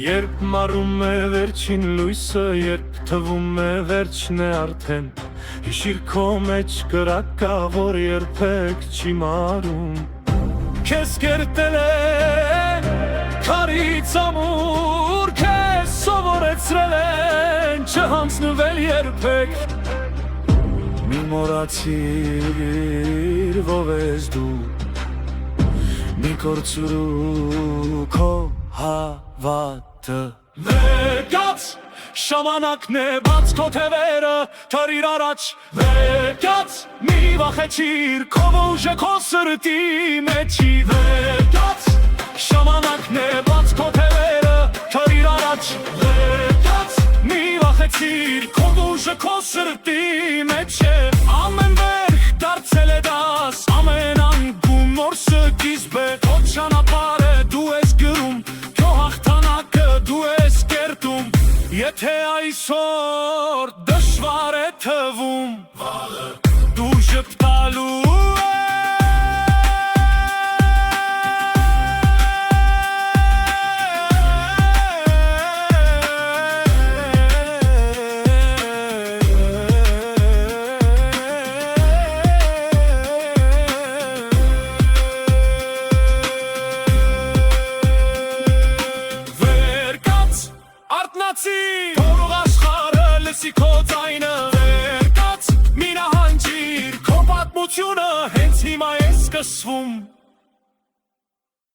Երբ մարում է վերջին լույսը, երբ թվում է վերջն է արդեն, հիշիր քո մեջ կրակա, որ երբեք չի մարում։ Քեզ կերտել են քարից ամուր, քեզ սովորեցրել են չհանձնվել երբեք։ Մի մոռացիր ով ես դու, մի կորցրու քո հավատը։ Վեկած ժամանակն է, բաց քո թևերը, թռիր առաջ, վեկած մի վախեցիր, քո ուժը քո սրտի մեջի։ Վեկած ժամանակն է, բաց քո թևերը, թռիր առաջ, վեկած մի վախեցիր, քո ուժը քո սրտի մեջ է։ Ամեն վերք դարձել է դաս, ամեն անկում նոր սկիզբ է, քո ճանապարհը դու ես գրում, քո հաղթանակը դու ես կերտում։ Եթե այսօր դժվար է թվում, դու ժպտալու Թող աշխարհը լսի քո ձայնը, վերկաց մի նահանջիր, քո պատմությունը հենց հիմա է սկսվում։